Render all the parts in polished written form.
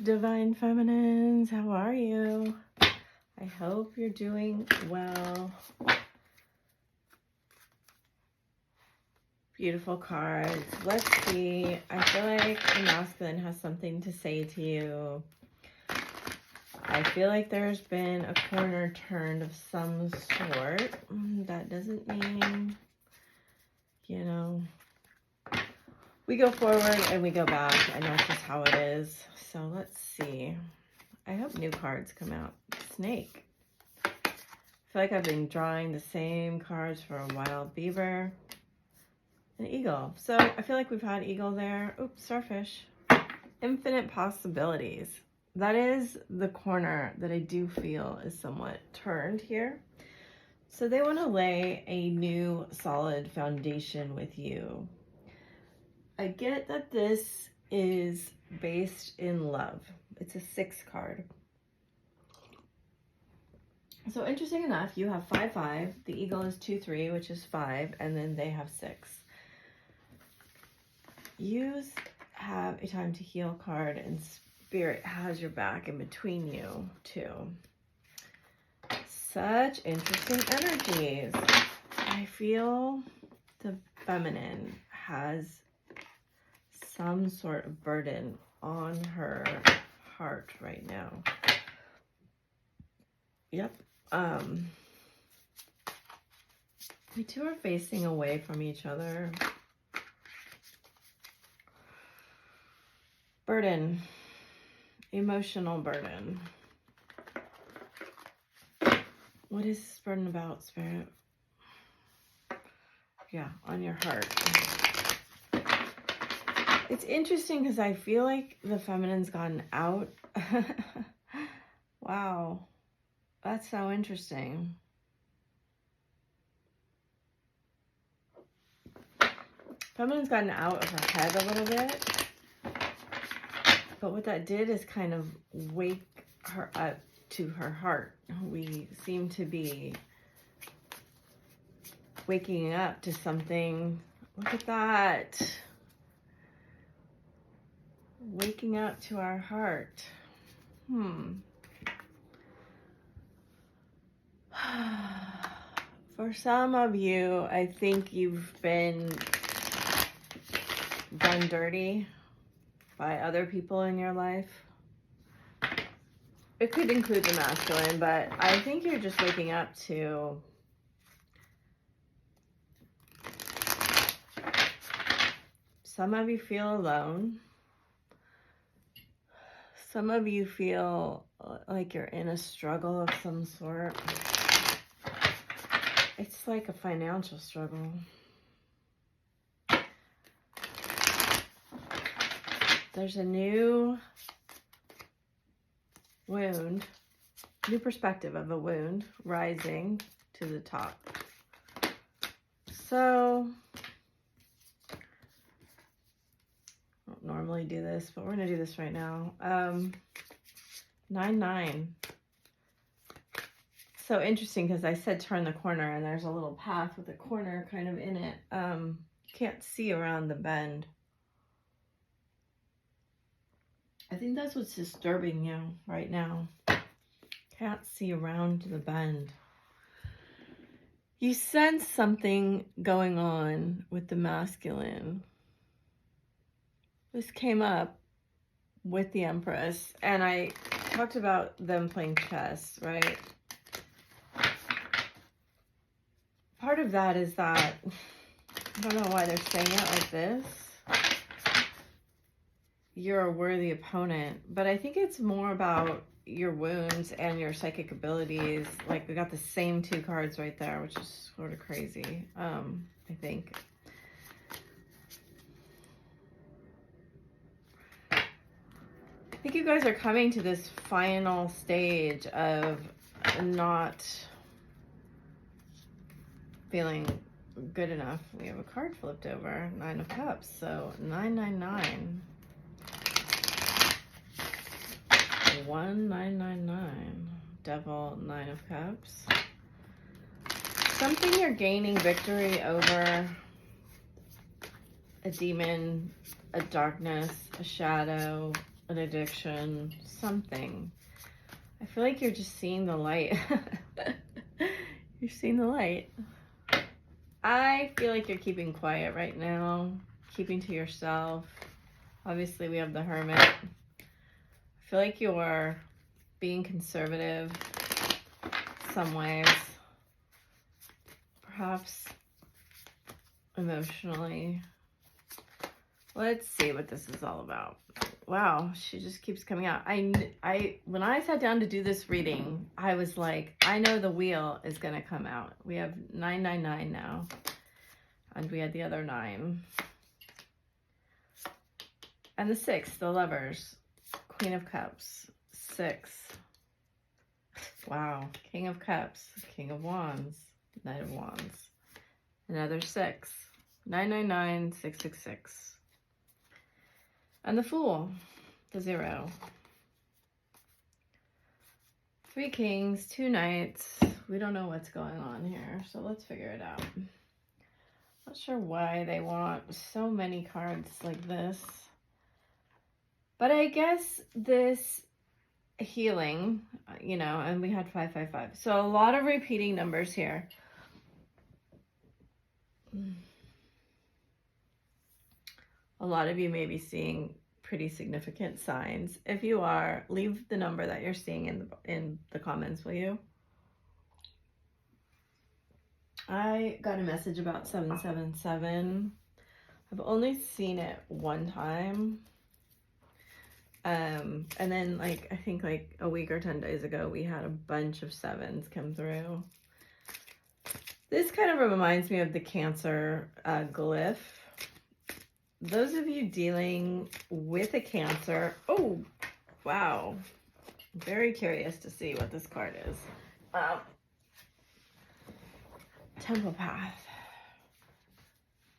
Divine Feminines. How are you? I hope you're doing well. Beautiful cards. Let's see. I feel like the masculine has something to say to you. I feel like there's been a corner turned of some sort. That doesn't mean, you know, we go forward and we go back, and that's just how it is. So let's see. I hope new cards come out. Snake. I feel like I've been drawing the same cards for a while. Beaver. An eagle. So I feel like we've had eagle there. Oops, starfish. Infinite possibilities. That is the corner that I do feel is somewhat turned here. So they want to lay a new solid foundation with you. I get that this is based in love. It's a 6 card. So interesting enough, you have 5-5. The eagle is 2-3, which is 5, and then they have 6. You have a time to heal card, and Spirit has your back in between you too. Such interesting energies. I feel the feminine has some sort of burden on her heart right now. Yep. You two are facing away from each other. Burden. Emotional burden. What is this burden about, Spirit? Yeah, on your heart. It's interesting because I feel like the feminine's gotten out. Wow. That's so interesting. Feminine's gotten out of her head a little bit. But what that did is kind of wake her up to her heart. We seem to be waking up to something. Look at that. Waking up to our heart. For some of you, I think you've been done dirty by other people in your life. It could include the masculine, but I think you're just waking up to some of you feel alone. Some of you feel like you're in a struggle of some sort. It's like a financial struggle. There's a new wound, new perspective of a wound rising to the top. So, I don't normally do this, but we're going to do this right now. 9-9. So interesting because I said turn the corner, and there's a little path with a corner kind of in it. You can't see around the bend. I think that's what's disturbing you right now. Can't see around the bend. You sense something going on with the masculine. This came up with the Empress, and I talked about them playing chess, right? Part of that is that, I don't know why they're saying it like this. You're a worthy opponent, but I think it's more about your wounds and your psychic abilities. Like, we got the same 2 cards right there, which is sort of crazy, I think. I think you guys are coming to this final stage of not feeling good enough. We have a card flipped over, 9 of Cups, so 999. 1999. Devil, 9 of Cups. Something you're gaining victory over. A demon, a darkness, a shadow, an addiction, something. I feel like you're just seeing the light. You're seeing the light. I feel like you're keeping quiet right now, keeping to yourself. Obviously, we have the Hermit. I feel like you're being conservative some ways. Perhaps emotionally. Let's see what this is all about. Wow, she just keeps coming out. When I sat down to do this reading, I was like, I know the wheel is going to come out. We have 999 now. And we had the other 9. And the 6, the Lovers. Queen of Cups. 6. Wow. King of Cups. King of Wands. Knight of Wands. Another 6. 999, 666. And the Fool, the 0. 3 Kings, 2 Knights. We don't know what's going on here, so let's figure it out. Not sure why they want so many cards like this. But I guess this healing, you know, and we had 555. So a lot of repeating numbers here. A lot of you may be seeing pretty significant signs. If you are, leave the number that you're seeing in the comments, will you? I got a message about 777. I've only seen it one time. And then I think a week or 10 days ago, we had a bunch of 7s come through. This kind of reminds me of the Cancer glyph. Those of you dealing with a Cancer, oh, wow. I'm very curious to see what this card is. Temple Path.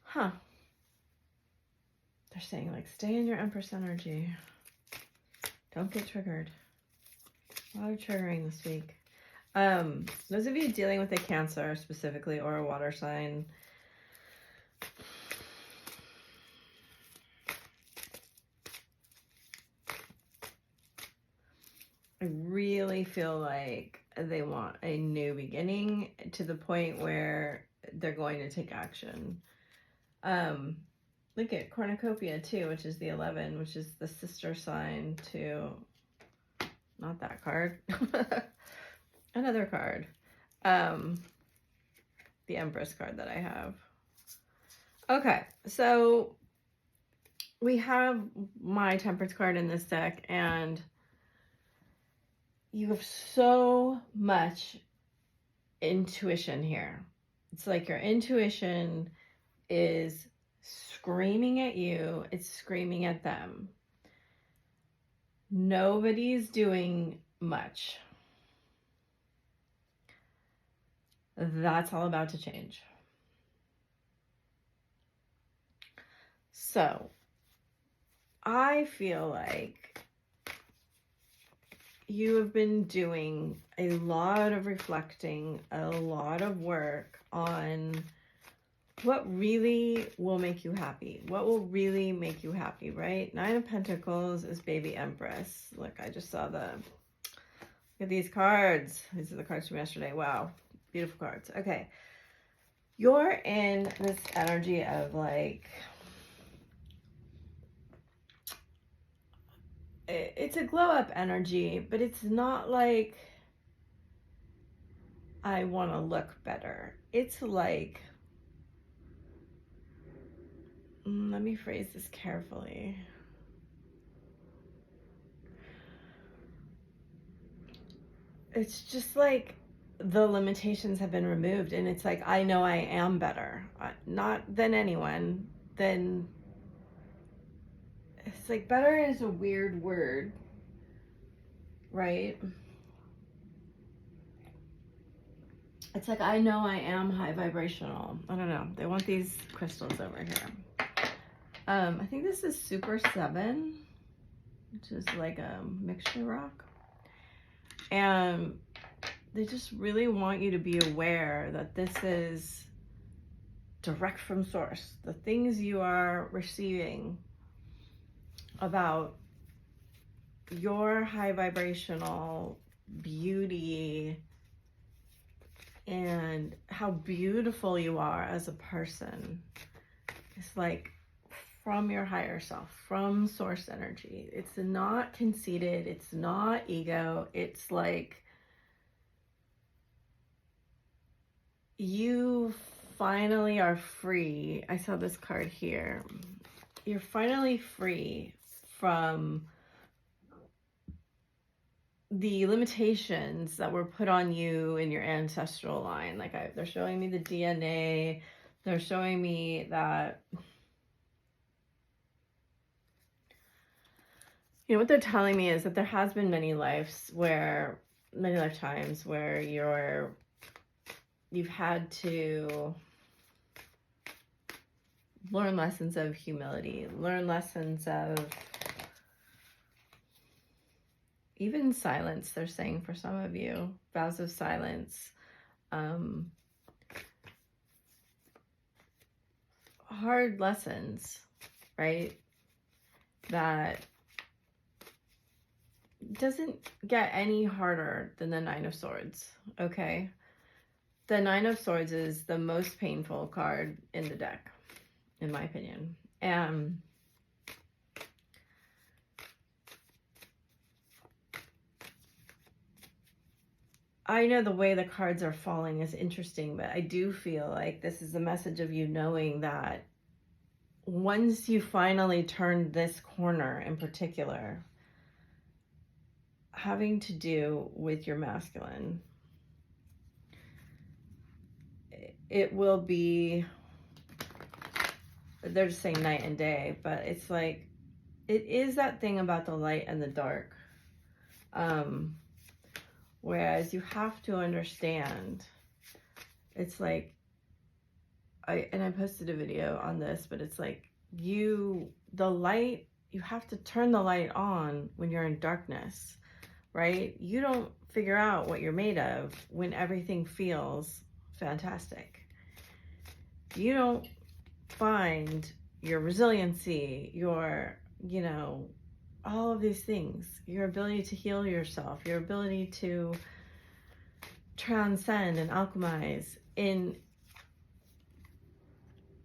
Huh. They're saying stay in your Empress energy. Don't get triggered. A lot of triggering this week. Those of you dealing with a Cancer specifically or a water sign, I really feel like they want a new beginning to the point where they're going to take action. Look at Cornucopia too, which is the 11, which is the sister sign to, not that card, another card. The Empress card that I have. Okay, so we have my Temperance card in this deck, and you have so much intuition here. It's like your intuition is screaming at you. It's screaming at them. Nobody's doing much. That's all about to change. So, I feel like you have been doing a lot of reflecting, a lot of work on what really will make you happy. What will really make you happy, right? 9 of Pentacles is Baby Empress. Look, I just saw look at these cards. These are the cards from yesterday. Wow. Beautiful cards. Okay. You're in this energy of it's a glow up energy, but it's not like I want to look better. It's like, let me phrase this carefully. It's just like the limitations have been removed, and it's like, I know I am better. Not than anyone, than... It's like better is a weird word, right? It's like, I know I am high vibrational. I don't know. They want these crystals over here. I think this is Super 7, which is like a mixture rock. And they just really want you to be aware that this is direct from source. The things you are receiving about your high vibrational beauty and how beautiful you are as a person. It's like from your higher self, from source energy. It's not conceited. It's not ego. It's like you finally are free. I saw this card here. You're finally free from the limitations that were put on you in your ancestral line. Like they're showing me the DNA. They're showing me that, you know, what they're telling me is that there has been many lifetimes where you've had to learn lessons of humility, learn lessons of even silence, they're saying for some of you, vows of silence, hard lessons, right? That doesn't get any harder than the Nine of Swords, okay? The Nine of Swords is the most painful card in the deck, in my opinion. And I know the way the cards are falling is interesting, but I do feel like this is a message of you knowing that once you finally turn this corner in particular, having to do with your masculine, it will be, they're just saying night and day, but it's like, it is that thing about the light and the dark. Whereas you have to understand, it's like, I posted a video on this, but it's like you have to turn the light on when you're in darkness, right? You don't figure out what you're made of when everything feels fantastic. You don't find your resiliency, your, you know, all of these things, your ability to heal yourself, your ability to transcend and alchemize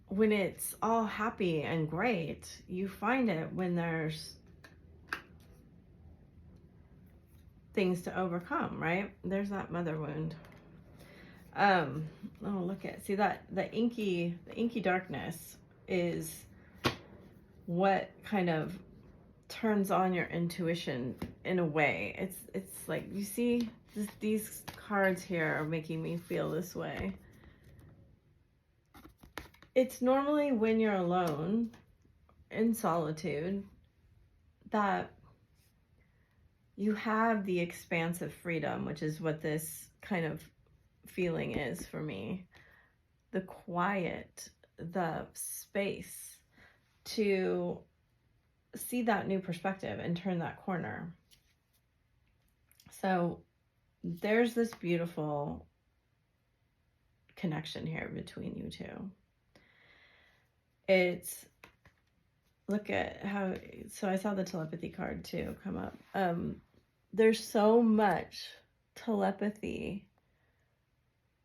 when it's all happy and great. You find it when there's things to overcome, right? There's that mother wound. Oh, look at, see that the inky darkness is what kind of turns on your intuition in a way. It's like, you see, these cards here are making me feel this way. It's normally when you're alone in solitude that you have the expansive freedom, which is what this kind of feeling is for me. The quiet, the space to see that new perspective and turn that corner. So there's this beautiful connection here between you two. It's, look at how, so I saw the telepathy card too come up. There's so much telepathy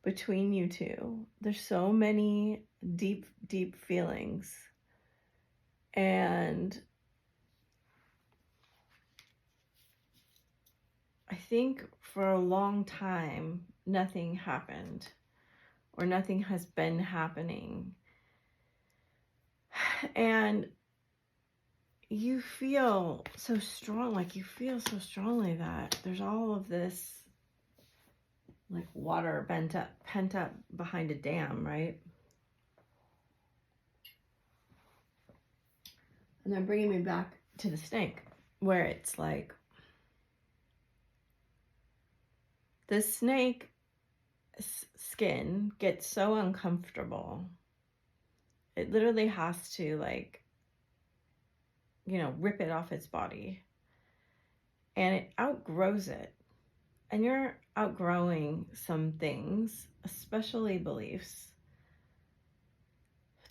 between you two. There's so many deep, deep feelings. And I think for a long time, nothing happened, or nothing has been happening. And you feel so strong, like you feel so strongly that there's all of this like water pent up behind a dam, right? And they're bringing me back to the snake, where it's like, the snake skin gets so uncomfortable. It literally has to, like, you know, rip it off its body. And it outgrows it. And you're outgrowing some things, especially beliefs.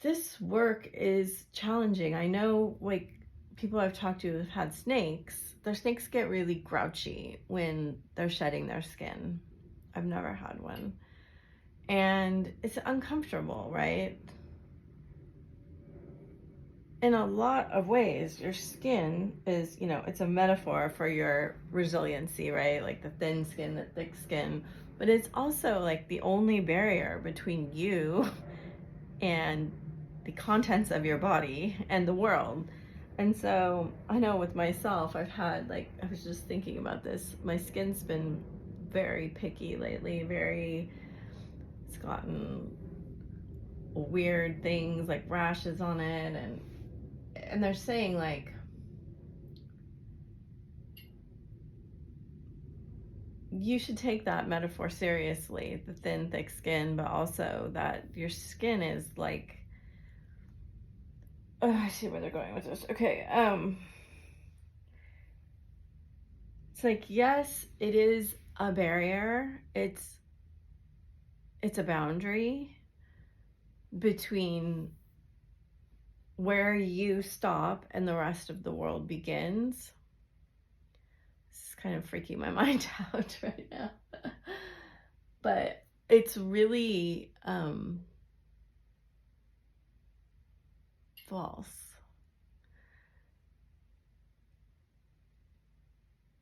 This work is challenging. I know, like, people I've talked to who've had snakes, their snakes get really grouchy when they're shedding their skin. I've never had one. And it's uncomfortable, right? In a lot of ways, your skin is, it's a metaphor for your resiliency, right? Like the thin skin, the thick skin. But it's also like the only barrier between you and the contents of your body and the world. And so I know with myself, I've had, like, I was just thinking about this. My skin's been very picky lately, it's gotten weird things like rashes on it. And they're saying, like, you should take that metaphor seriously, the thin, thick skin, but also that your skin is like, oh, I see where they're going with this. Okay, it's like, yes, it is a barrier. It's a boundary between where you stop and the rest of the world begins. This is kind of freaking my mind out right now. But it's really false.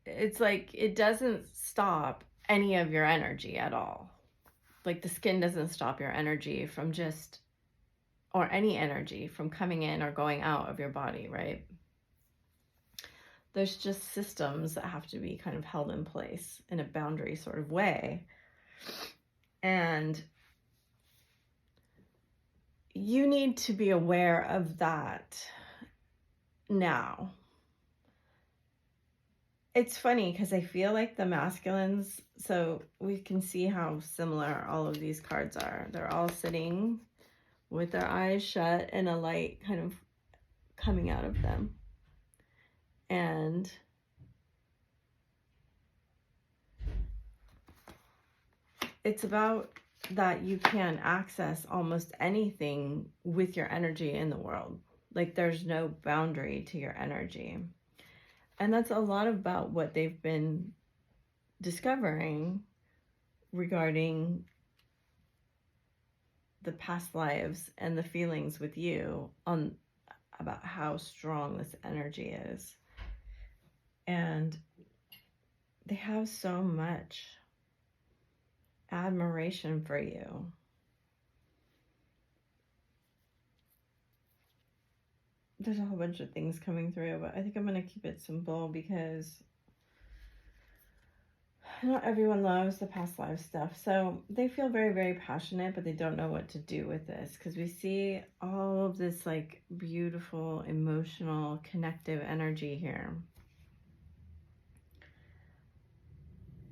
It's like it doesn't stop any of your energy at all. Like the skin doesn't stop your energy from or any energy from coming in or going out of your body, right? There's just systems that have to be kind of held in place in a boundary sort of way. And you need to be aware of that now. It's funny because I feel like the masculines, so we can see how similar all of these cards are. They're all sitting with their eyes shut and a light kind of coming out of them. And it's about that you can access almost anything with your energy in the world. Like there's no boundary to your energy. And that's a lot about what they've been discovering regarding the past lives and the feelings with you about how strong this energy is. And they have so much admiration for you. There's a whole bunch of things coming through, but I think I'm going to keep it simple because not everyone loves the past life stuff. So they feel very, very passionate, but they don't know what to do with this because we see all of this like beautiful, emotional, connective energy here.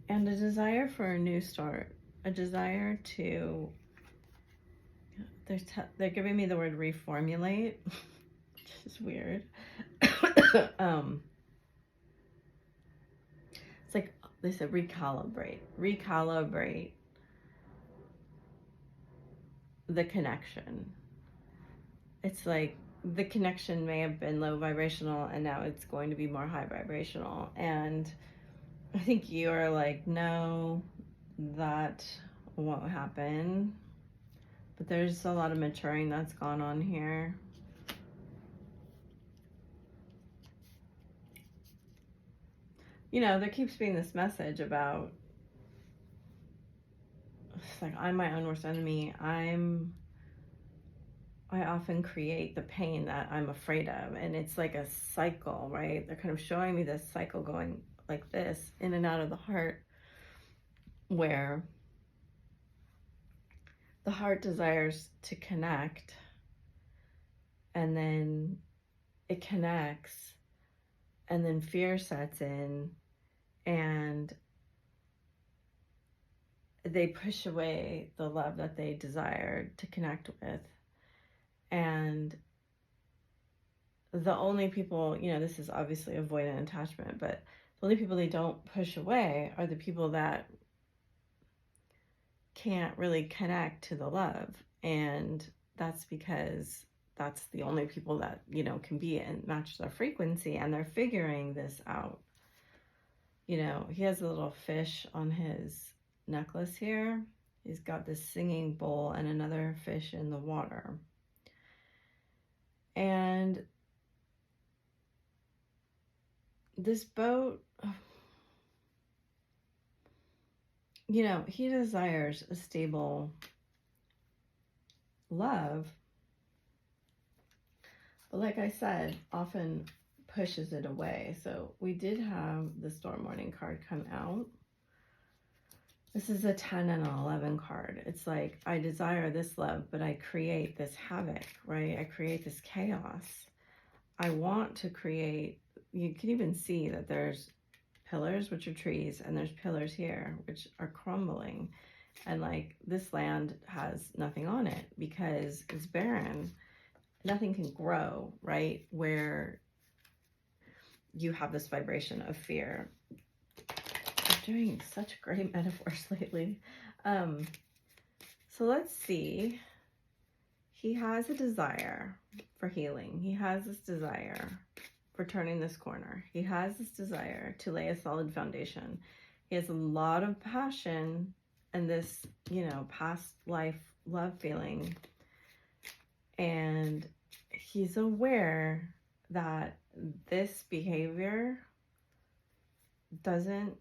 And a desire for a new start, a desire to, they're giving me the word reformulate, which is weird. It's like, they said recalibrate the connection. It's like the connection may have been low vibrational and now it's going to be more high vibrational. And I think you're like, no, that won't happen. But there's a lot of maturing that's gone on here. There keeps being this message about, it's like, I'm my own worst enemy. I often create the pain that I'm afraid of. And it's like a cycle, right? They're kind of showing me this cycle going like this, in and out of the heart, where the heart desires to connect, and then it connects, and then fear sets in, and they push away the love that they desired to connect with. And the only people, this is obviously avoidant attachment, but the only people they don't push away are the people that can't really connect to the love. And that's because that's the only people that, you know, can be and match their frequency, and they're figuring this out. You know, he has a little fish on his necklace here. He's got this singing bowl and another fish in the water. And this boat, you know, he desires a stable love, but like I said, often pushes it away. So we did have the storm warning card come out. This is a 10 and an 11 card. It's like, I desire this love, but I create this havoc, right? I create this chaos. I want to create, you can even see that there's pillars, which are trees, and there's pillars here, which are crumbling. And like, this land has nothing on it because it's barren. Nothing can grow, right? Where you have this vibration of fear. I'm doing such great metaphors lately. So let's see. He has a desire for healing. He has this desire for turning this corner. He has this desire to lay a solid foundation. He has a lot of passion and this, you know, past life love feeling. And he's aware that this behavior doesn't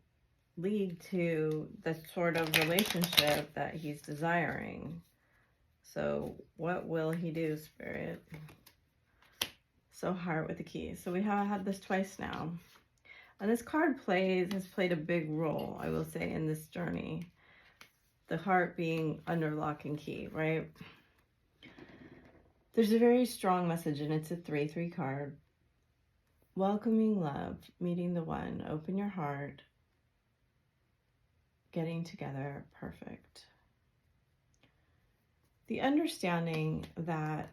lead to the sort of relationship that he's desiring. So what will he do, Spirit? So Heart with the key. So we have had this twice now. And this card has played a big role, I will say, in this journey. The Heart being under lock and key, right? There's a very strong message, and it's a 3-3 card. Welcoming love, meeting the one, open your heart, getting together, perfect. The understanding that,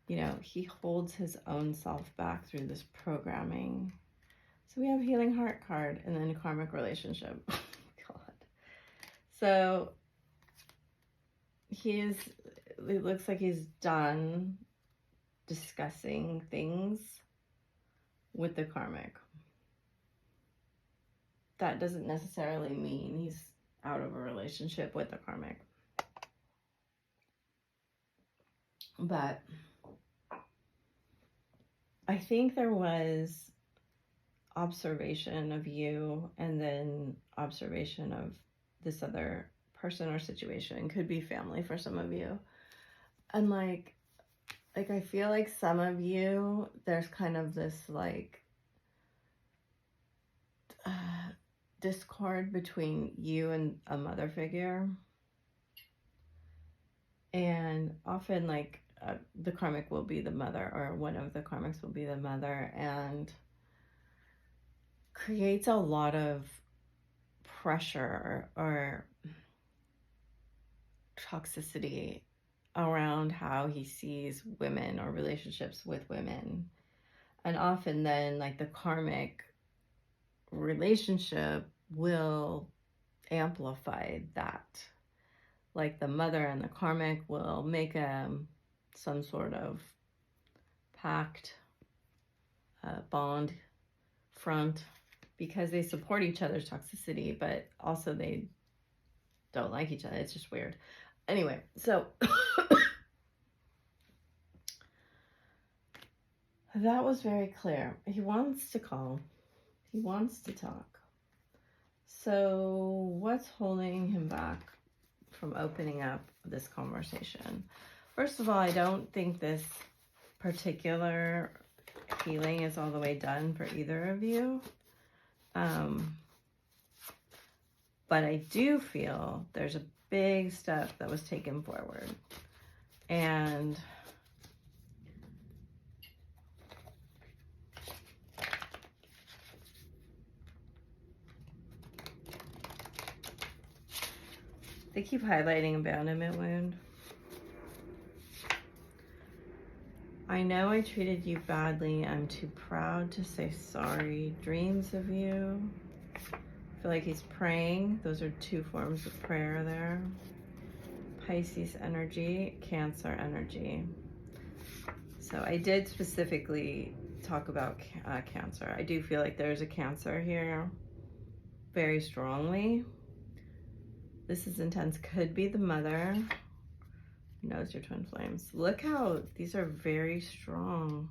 you know, he holds his own self back through this programming. So we have Healing Heart card and then a karmic relationship. God. So it looks like he's done discussing things with the karmic. That doesn't necessarily mean he's out of a relationship with the karmic. But I think there was observation of you and then observation of this other person or situation. Could be family for some of you. And like I feel like some of you, there's kind of this like discord between you and a mother figure. And often like the karmic will be the mother, or one of the karmics will be the mother, and creates a lot of pressure or toxicity around how he sees women or relationships with women. And often then like the karmic relationship will amplify that. Like the mother and the karmic will make some sort of pact, bond, front, because they support each other's toxicity, but also they don't like each other. It's just weird. Anyway, so that was very clear. He wants to call. He wants to talk. So what's holding him back from opening up this conversation? First of all, I don't think this particular healing is all the way done for either of you. But I do feel there's a big step that was taken forward. And they keep highlighting abandonment wound. I know I treated you badly. I'm too proud to say sorry. Dreams of you. I feel like he's praying. Those are two forms of prayer there. Pisces energy, Cancer energy. So I did specifically talk about Cancer. I do feel like there's a Cancer here very strongly. This is intense. Could be the mother. Who knows your twin flames? Look how these are very strong.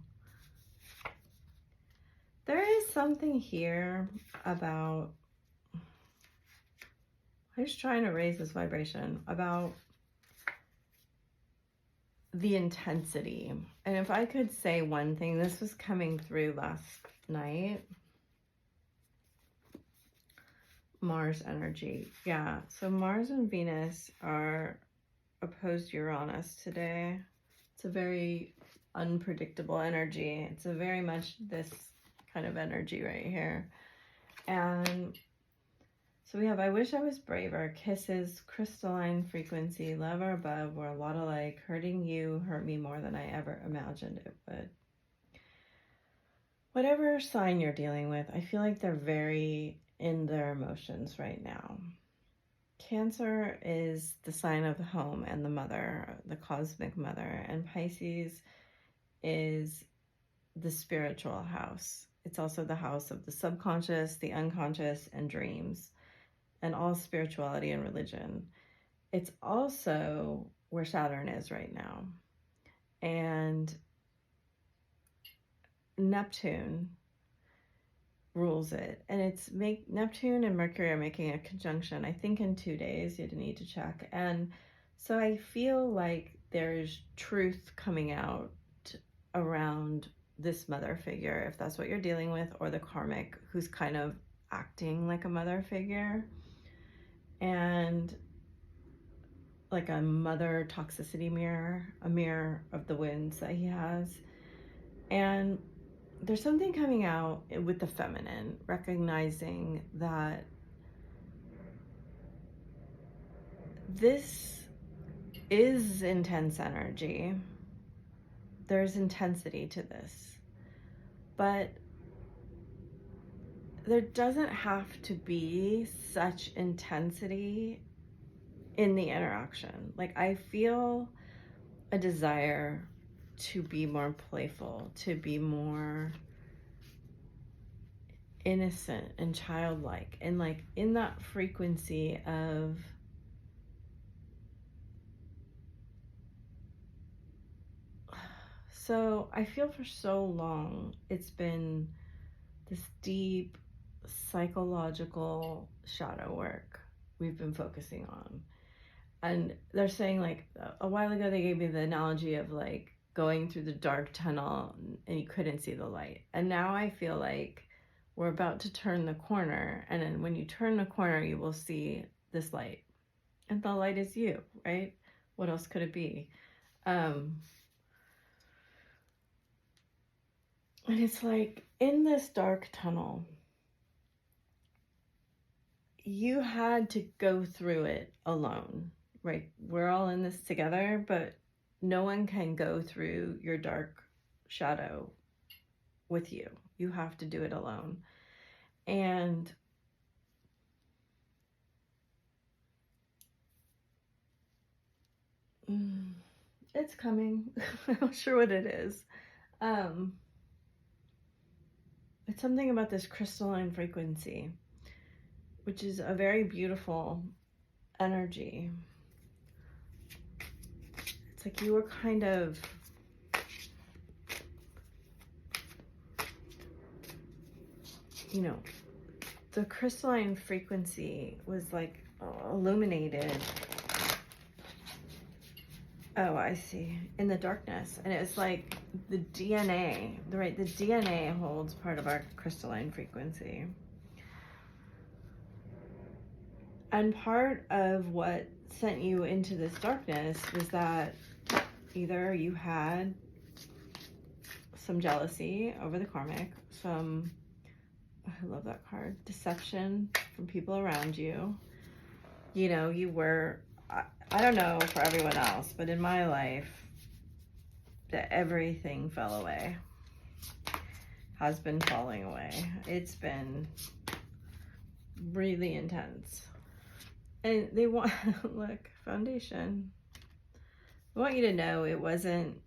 There is something here about, I'm just trying to raise this vibration, about the intensity. And if I could say one thing, this was coming through last night. Mars energy. Yeah, so Mars and Venus are opposed Uranus today. It's a very unpredictable energy. It's a very much this kind of energy right here. And so we have, I wish I was braver, kisses, crystalline frequency, love or above, we're a lot alike, hurting you hurt me more than I ever imagined it would. Whatever sign you're dealing with, I feel like they're very in their emotions right now. Cancer is the sign of the home and the mother, the cosmic mother, and Pisces is the spiritual house. It's also the house of the subconscious, the unconscious, and dreams, and all spirituality and religion. It's also where Saturn is right now. And Neptune rules it. And it's Neptune and Mercury are making a conjunction, I think in 2 days. You'd need to check. And so I feel like there's truth coming out around this mother figure, if that's what you're dealing with, or the karmic who's kind of acting like a mother figure, and like a mother toxicity mirror, a mirror of the wounds that he has. And there's something coming out with the feminine, recognizing that this is intense energy. There's intensity to this, but there doesn't have to be such intensity in the interaction. Like, I feel a desire to be more playful, to be more innocent and childlike, and like in that frequency of so I feel for so long it's been this deep psychological shadow work we've been focusing on. And they're saying, like, a while ago they gave me the analogy of like going through the dark tunnel and you couldn't see the light. And now I feel like we're about to turn the corner, and then when you turn the corner you will see this light, and the light is you, right? What else could it be? And it's like, in this dark tunnel, you had to go through it alone, right? We're all in this together, but no one can go through your dark shadow with you. You have to do it alone. And it's coming. I'm not sure what it is. It's something about this crystalline frequency, which is a very beautiful energy. It's like you were kind of the crystalline frequency was like illuminated. Oh, I see. In the darkness. And it's like the DNA, right? The DNA holds part of our crystalline frequency. And part of what sent you into this darkness was that either you had some jealousy over the karmic, some, I love that card, deception from people around you. You were, I don't know for everyone else, but in my life, that everything fell away, has been falling away. It's been really intense. And they want, look, foundation. I want you to know it wasn't,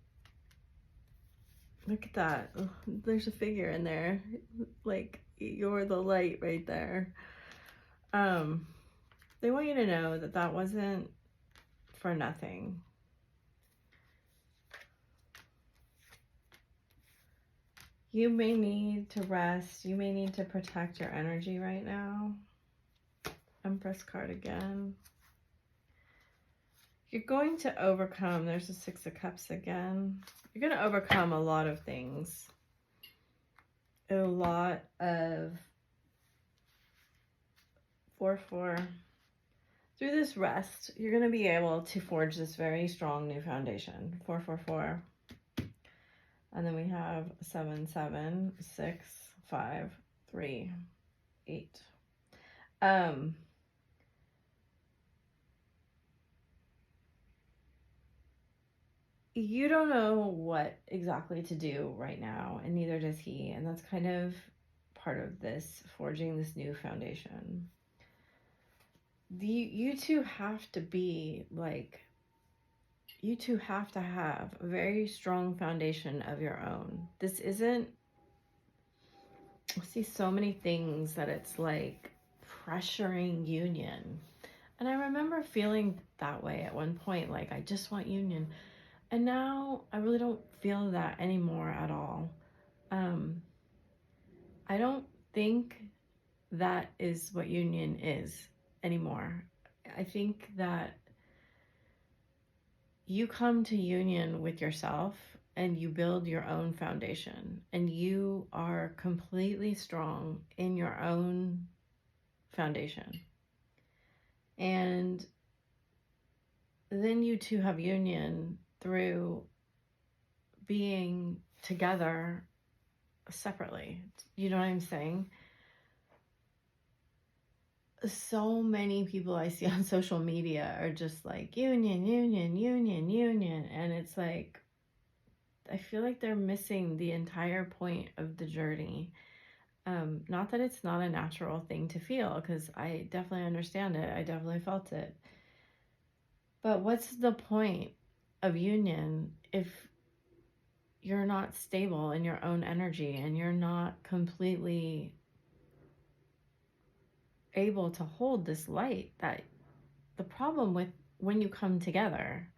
look at that. Oh, there's a figure in there. Like, you're the light right there. They want you to know that that wasn't for nothing. You may need to rest. You may need to protect your energy right now. Empress card again. You're going to overcome. There's the Six of Cups again. You're going to overcome a lot of things. A lot of 4-4. Through this rest, you're going to be able to forge this very strong new foundation. 4-4-4. And then we have 7-7, 6, 5, 3, 8. You don't know what exactly to do right now, and neither does he. And that's kind of part of this, forging this new foundation. You two have to be like, you two have to have a very strong foundation of your own. This isn't, I see so many things that it's like pressuring union. And I remember feeling that way at one point, like I just want union. And now I really don't feel that anymore at all. I don't think that is what union is anymore. I think that you come to union with yourself and you build your own foundation, and you are completely strong in your own foundation. And then you two have union through being together separately. You know what I'm saying? So many people I see on social media are just like union, union, union, union. And it's like, I feel like they're missing the entire point of the journey. Not that it's not a natural thing to feel, because I definitely understand it. I definitely felt it. But what's the point of union if you're not stable in your own energy and you're not completely able to hold this light? That the problem with when you come together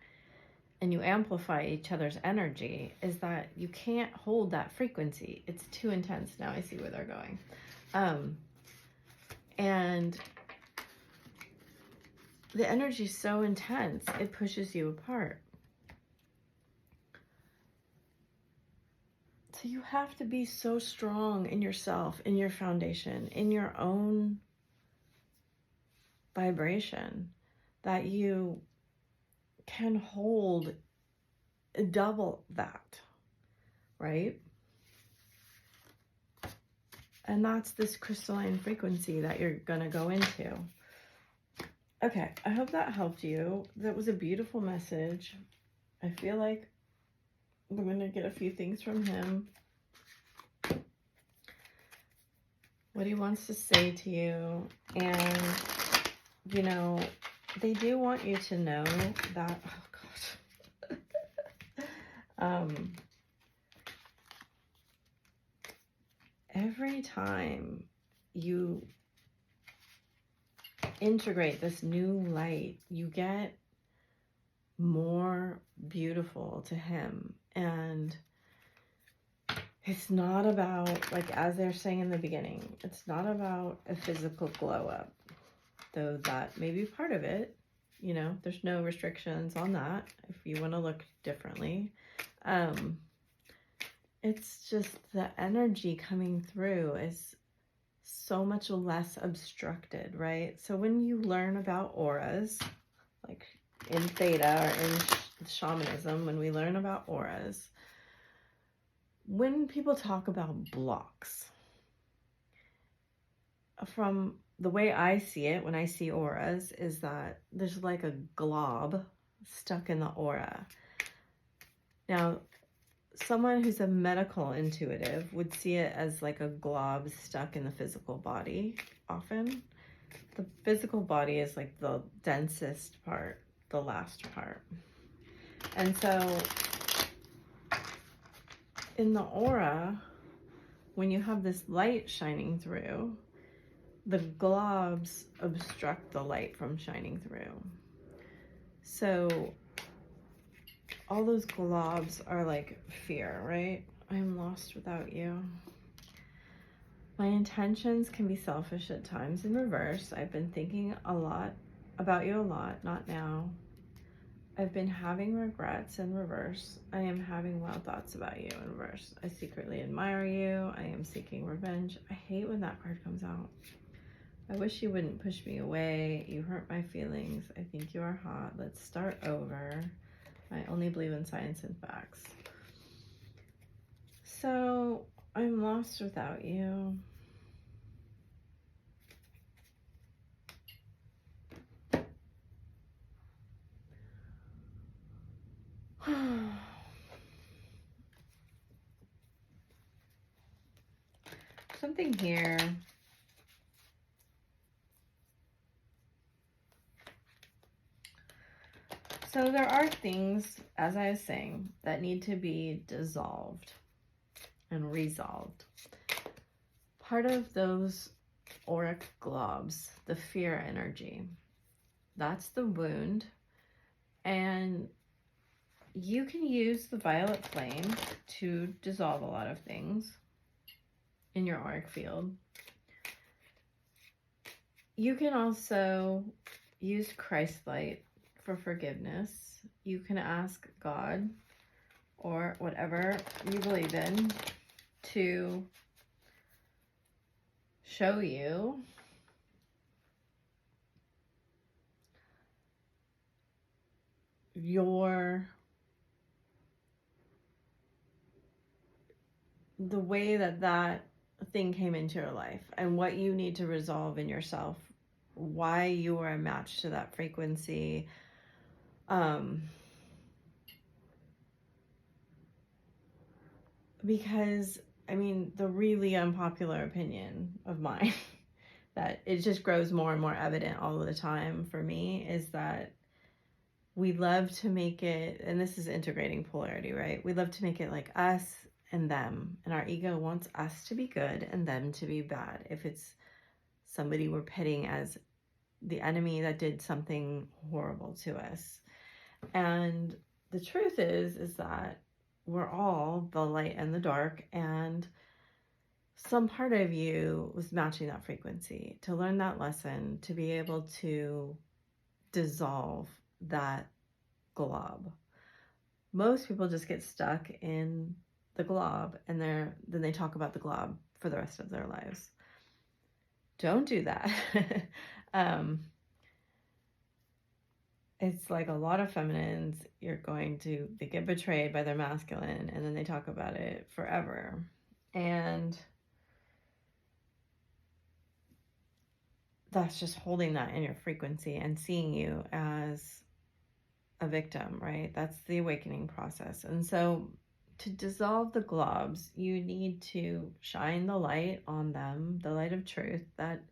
and you amplify each other's energy is that you can't hold that frequency. It's too intense. Now I see where they're going. And the energy is so intense, it pushes you apart. So you have to be so strong in yourself, in your foundation, in your own vibration, that you can hold double that, right? And that's this crystalline frequency that you're gonna go into. Okay, I hope that helped you. That was a beautiful message. I feel like I'm gonna get a few things from him. What he wants to say to you. And, you know, they do want you to know that, oh God. Every time you integrate this new light, you get more beautiful to him. And it's not about, like, as they're saying in the beginning, it's not about a physical glow up, though that may be part of it. You know, there's no restrictions on that if you want to look differently. It's just the energy coming through is so much less obstructed, right? So when you learn about auras, like in Theta or in shamanism, when we learn about auras, when people talk about blocks, from the way I see it, when I see auras, is that there's like a glob stuck in the aura. Now, someone who's a medical intuitive would see it as like a glob stuck in the physical body often. The physical body is like the densest part, the last part. And so in the aura, when you have this light shining through, the globs obstruct the light from shining through. So all those globs are like fear, right? I am lost without you. My intentions can be selfish at times in reverse. I've been thinking a lot about you a lot, not now. I've been having regrets in reverse. I am having wild thoughts about you in reverse. I secretly admire you. I am seeking revenge. I hate when that card comes out. I wish you wouldn't push me away. You hurt my feelings. I think you are hot. Let's start over. I only believe in science and facts. So I'm lost without you. Something here. So there are things, as I was saying, that need to be dissolved and resolved. Part of those auric globs, the fear energy, that's the wound. And you can use the violet flame to dissolve a lot of things in your auric field. You can also use Christ light for forgiveness. You can ask God or whatever you believe in to show you the way that thing came into your life and what you need to resolve in yourself, why you are a match to that frequency. Because, I mean, the really unpopular opinion of mine that it just grows more and more evident all of the time for me is that we love to make it, and this is integrating polarity, right? We love to make it like us and them, and our ego wants us to be good and them to be bad. If it's somebody we're pitting as the enemy that did something horrible to us. And the truth is that we're all the light and the dark, and some part of you was matching that frequency. To learn that lesson, to be able to dissolve that glob. Most people just get stuck in the glob, and then they talk about the glob for the rest of their lives. Don't do that. It's like a lot of feminines, they get betrayed by their masculine, and then they talk about it forever. And that's just holding that in your frequency and seeing you as a victim, right? That's the awakening process. And so to dissolve the globs, you need to shine the light on them, the light of truth, that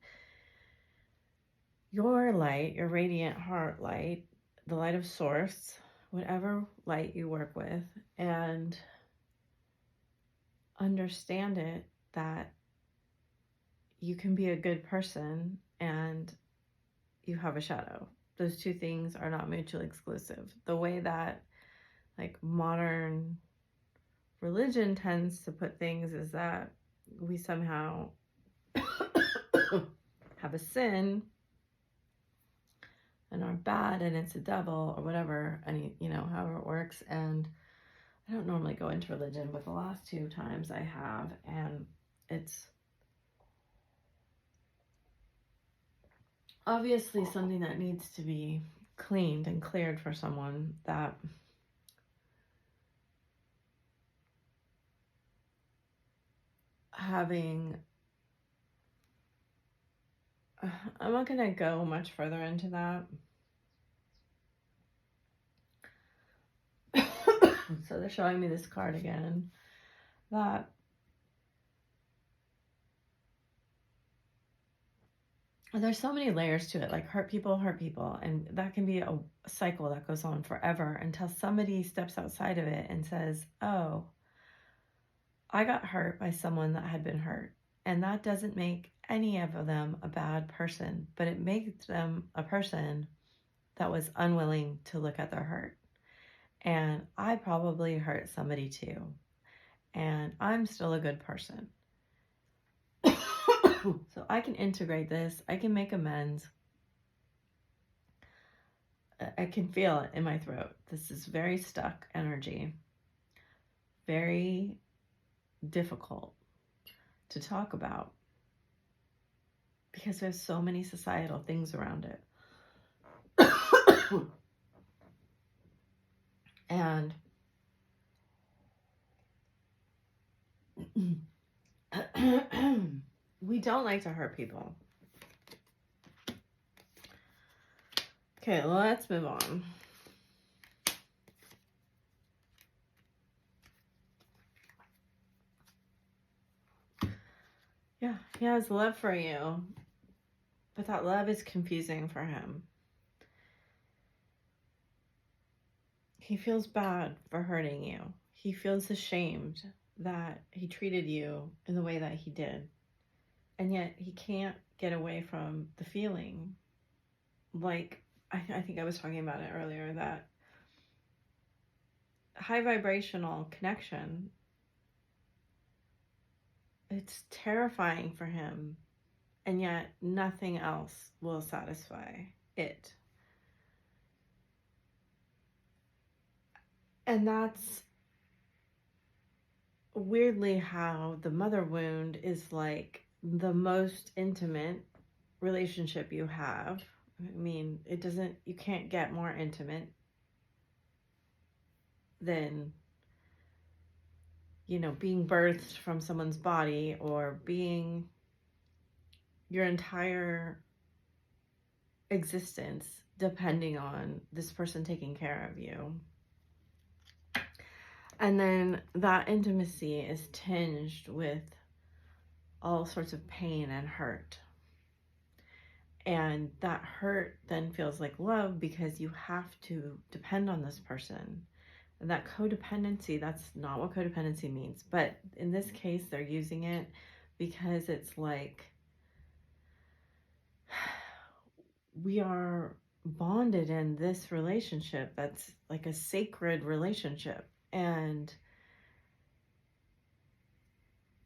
your light, your radiant heart light, the light of source, whatever light you work with, and understand it, that you can be a good person and you have a shadow. Those two things are not mutually exclusive. The way that like modern religion tends to put things is that we somehow have a sin and are bad and it's a devil or whatever, however it works. And I don't normally go into religion, but the last 2 times I have, and it's obviously something that needs to be cleaned and cleared for someone, that I'm not going to go much further into that. So they're showing me this card again, that there's so many layers to it, like hurt people, and that can be a cycle that goes on forever until somebody steps outside of it and says, oh, I got hurt by someone that had been hurt. And that doesn't make any of them a bad person, but it makes them a person that was unwilling to look at their hurt. And I probably hurt somebody too. And I'm still a good person. So I can integrate this. I can make amends. I can feel it in my throat. This is very stuck energy. Very difficult to talk about because there's so many societal things around it. And we don't like to hurt people. Okay, let's move on. Yeah, he has love for you, but that love is confusing for him. He feels bad for hurting you. He feels ashamed that he treated you in the way that he did. And yet he can't get away from the feeling. Like, I think I was talking about it earlier, that high vibrational connection, it's terrifying for him. And yet nothing else will satisfy it. And that's weirdly how the mother wound is like the most intimate relationship you have. I mean, you can't get more intimate than, being birthed from someone's body, or being your entire existence depending on this person taking care of you. And then that intimacy is tinged with all sorts of pain and hurt. And that hurt then feels like love because you have to depend on this person. And that codependency, that's not what codependency means. But in this case, they're using it because it's like we are bonded in this relationship that's like a sacred relationship. And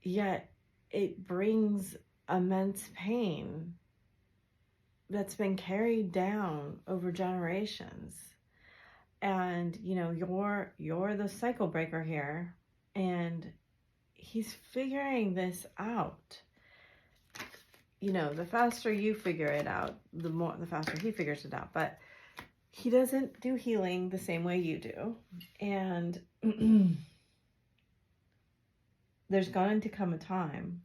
yet it brings immense pain that's been carried down over generations. And, you're the cycle breaker here, and he's figuring this out. The faster you figure it out, the faster he figures it out. But he doesn't do healing the same way you do. And there's going to come a time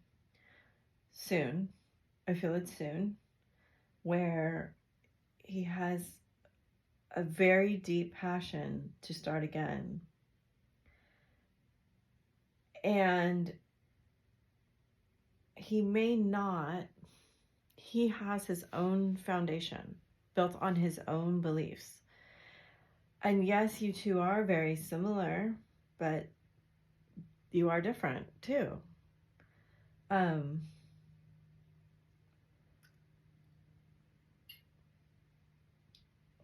soon, I feel it's soon, where he has a very deep passion to start again. And he may not, he has his own foundation built on his own beliefs. And yes, you two are very similar, but you are different too.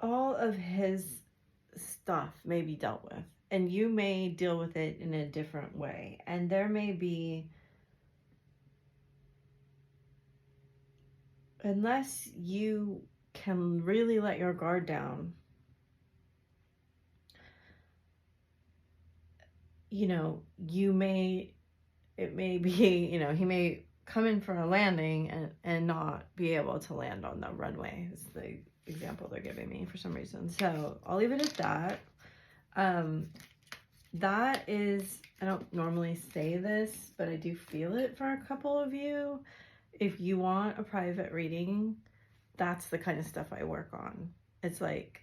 All of his stuff may be dealt with, and you may deal with it in a different way. And there may be, unless you can really let your guard down, it may be, he may come in for a landing and not be able to land on the runway, is the example they're giving me for some reason. So I'll leave it at that. That is, I don't normally say this, but I do feel it for a couple of you. If you want a private reading, that's the kind of stuff I work on. It's like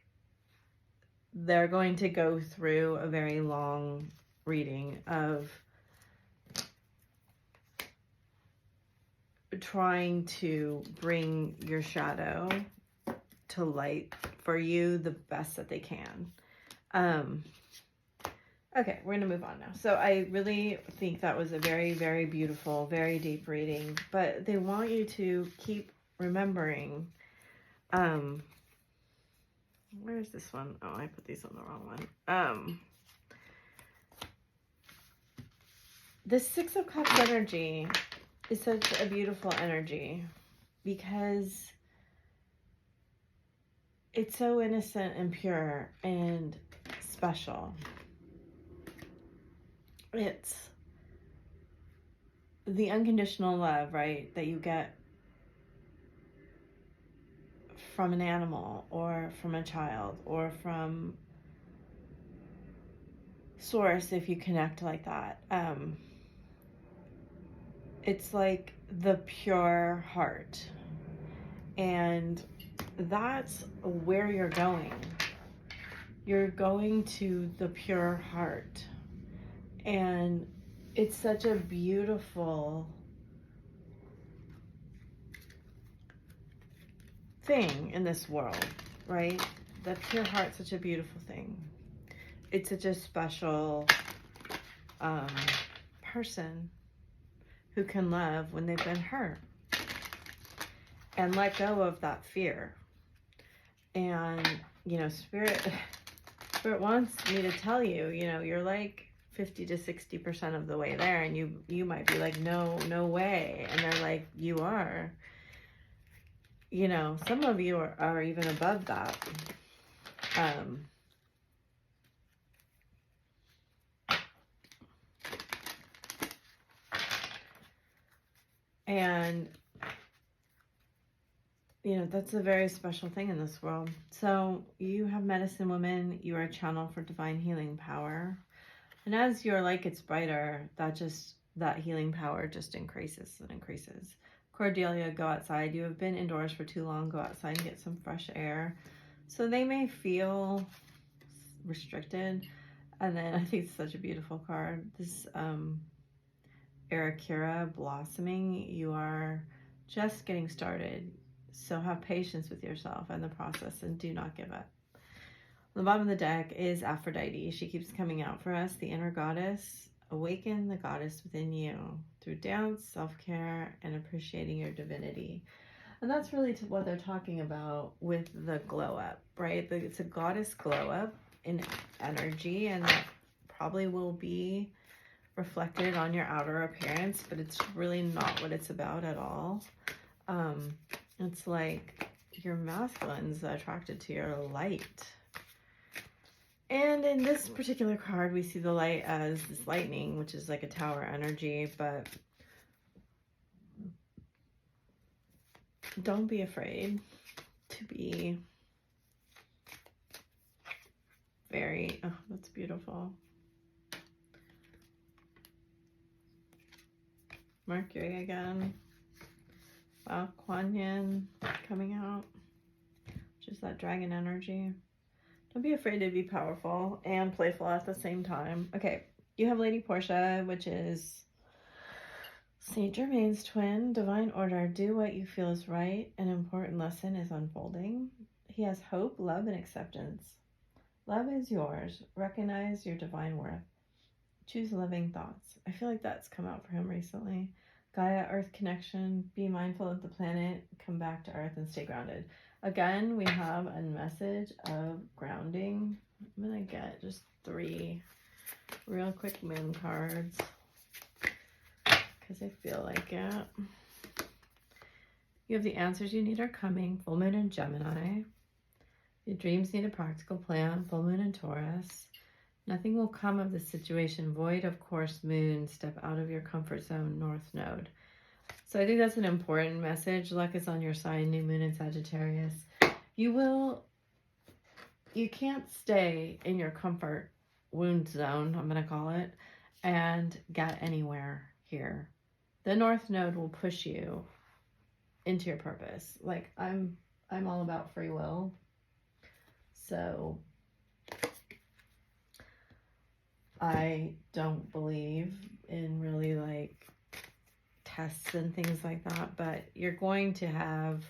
they're going to go through a very long reading of trying to bring your shadow to light for you the best that they can. Okay, we're gonna move on now. So I really think that was a very, very beautiful, very deep reading, but they want you to keep remembering, where's this one? Oh, I put these on the wrong one. The Six of Cups energy is such a beautiful energy because it's so innocent and pure and special. It's the unconditional love, right, that you get from an animal or from a child or from source if you connect like that. It's like the pure heart. And that's where you're going. You're going to the pure heart. And it's such a beautiful thing in this world, right? The pure heart's such a beautiful thing. It's such a special person who can love when they've been hurt and let go of that fear. And, you know, Spirit wants me to tell you, you know, you're like 50 to 60% of the way there, and you might be like, no way. And they're like, you are. You know, some of you are even above that. And, you know, that's a very special thing in this world. So you have medicine woman, you are a channel for divine healing power. And as your light gets brighter, that healing power just increases and increases. Cordelia, go outside. You have been indoors for too long. Go outside and get some fresh air. So they may feel restricted. And then I think it's such a beautiful card. This Arakira blossoming. You are just getting started. So have patience with yourself and the process and do not give up. On the bottom of the deck is Aphrodite. She keeps coming out for us, the inner goddess. Awaken the goddess within you through dance, self-care, and appreciating your divinity. And that's really what they're talking about with the glow up, right? It's a goddess glow up in energy, and that probably will be reflected on your outer appearance, but it's really not what it's about at all. It's like your masculine's attracted to your light. And in this particular card, we see the light as this lightning, which is like a tower energy, but don't be afraid to be very, oh, that's beautiful. Mercury again. Wow, Kuan Yin coming out, which is that dragon energy. Don't be afraid to be powerful and playful at the same time. Okay, you have Lady Portia, which is Saint Germain's twin, divine order. Do what you feel is right. An important lesson is unfolding. He has hope, love, and acceptance. Love is yours. Recognize your divine worth. Choose loving thoughts. I feel like that's come out for him recently. Gaia, Earth connection. Be mindful of the planet. Come back to Earth and stay grounded. Again, we have a message of grounding. I'm going to get just 3 real quick moon cards because I feel like it. You have the answers you need are coming. Full moon in Gemini. Your dreams need a practical plan. Full moon in Taurus. Nothing will come of the situation. Void, of course, moon. Step out of your comfort zone. North node. So I think that's an important message. Luck is on your side. New moon in Sagittarius. You can't stay in your comfort wound zone, I'm going to call it, and get anywhere here. The North node will push you into your purpose. Like I'm all about free will. So I don't believe in really like tests and things like that, but you're going to have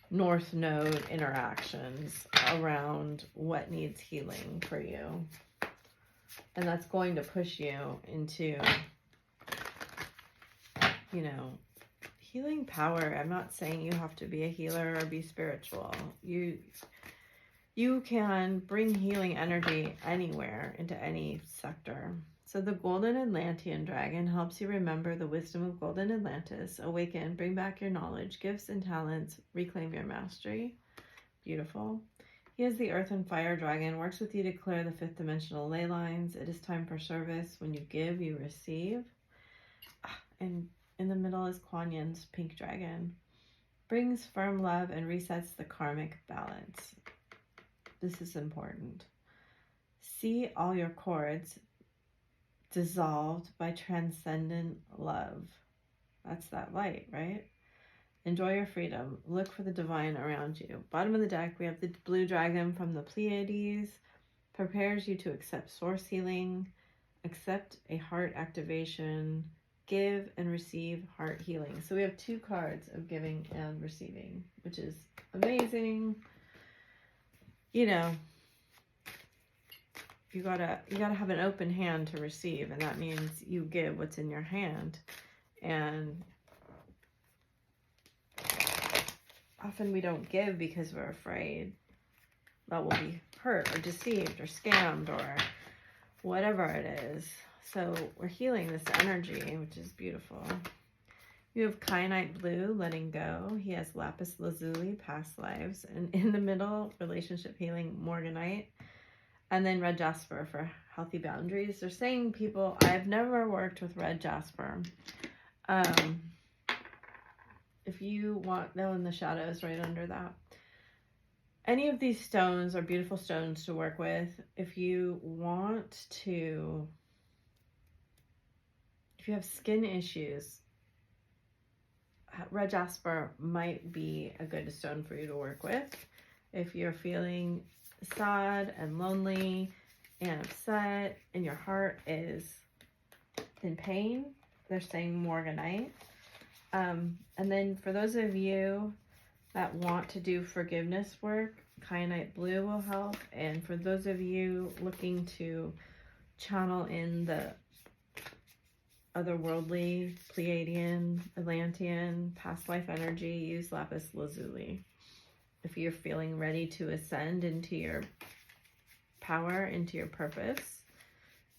North Node interactions around what needs healing for you. And that's going to push you into, you know, healing power. I'm not saying you have to be a healer or be spiritual. You can bring healing energy anywhere into any sector. So the Golden Atlantean Dragon helps you remember the wisdom of Golden Atlantis, awaken, bring back your knowledge, gifts and talents, reclaim your mastery. Beautiful. He is the Earth and Fire Dragon, works with you to clear the fifth dimensional ley lines. It is time for service. When you give, you receive. And in the middle is Kuan Yin's Pink Dragon. Brings firm love and resets the karmic balance. This is important. See all your cords dissolved by transcendent love. That's that light, right? Enjoy your freedom. Look for the divine around you. Bottom of the deck, we have the Blue Dragon from the Pleiades. Prepares you to accept source healing, accept a heart activation, give and receive heart healing. So we have 2 cards of giving and receiving, which is amazing. You know, you gotta have an open hand to receive, and that means you give what's in your hand. And often we don't give because we're afraid that we'll be hurt or deceived or scammed or whatever it is. So we're healing this energy, which is beautiful. You have Kyanite Blue, letting go. He has Lapis Lazuli, past lives. And in the middle, relationship healing, Morganite. And then Red Jasper for healthy boundaries. They're saying, people, I've never worked with Red Jasper. If you want, though, in the shadows right under that. Any of these stones are beautiful stones to work with. If you want to, if you have skin issues, Red Jasper might be a good stone for you to work with. If you're feeling sad and lonely and upset and your heart is in pain, they're saying Morganite. And then for those of you that want to do forgiveness work, Kyanite Blue will help. And for those of you looking to channel in the otherworldly, Pleiadian, Atlantean, past life energy, use Lapis Lazuli. If you're feeling ready to ascend into your power, into your purpose,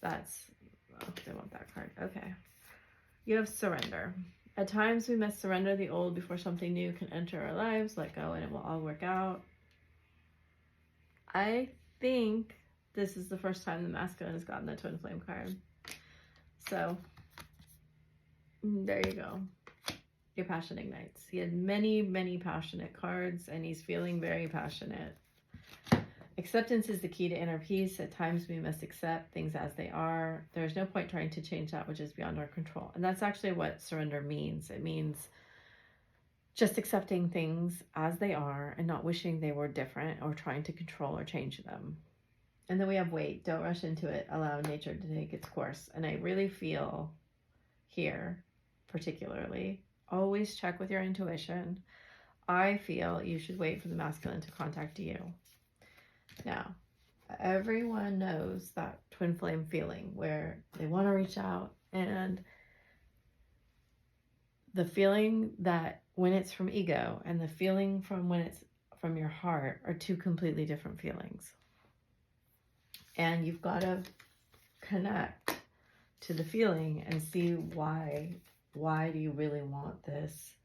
that's, oh, they want that card. Okay. You have Surrender. At times we must surrender the old before something new can enter our lives. Let go and it will all work out. I think this is the first time the masculine has gotten the Twin Flame card. So there you go. Your passion ignites. He had many, many passionate cards, and he's feeling very passionate. Acceptance is the key to inner peace. At times we must accept things as they are. There's no point trying to change that which is beyond our control. And that's actually what surrender means. It means just accepting things as they are and not wishing they were different or trying to control or change them. And then we have wait. Don't rush into it. Allow nature to take its course. And I really feel here, particularly, always check with your intuition. I feel you should wait for the masculine to contact you. Now, everyone knows that twin flame feeling where they want to reach out, and the feeling that when it's from ego and the feeling from when it's from your heart are 2 completely different feelings. And you've got to connect to the feeling and see why do you really want this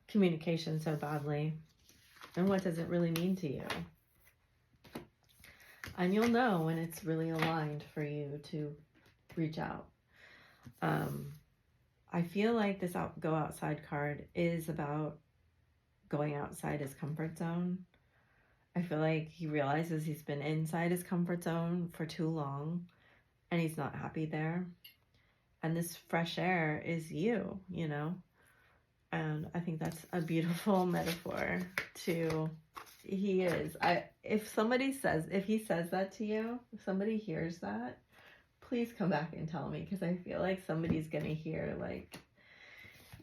communication so badly, and what does it really mean to you? And you'll know when it's really aligned for you to reach out. I feel like this go outside card is about going outside his comfort zone. I feel like he realizes he's been inside his comfort zone for too long and he's not happy there. And this fresh air is you, you know? And I think that's a beautiful metaphor to, he is. If he says that to you, if somebody hears that, please come back and tell me, because I feel like somebody's going to hear, like,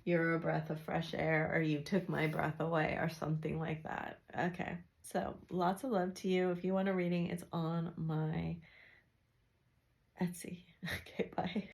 you're a breath of fresh air, or you took my breath away, or something like that. Okay, so lots of love to you. If you want a reading, it's on my Etsy. Okay, bye.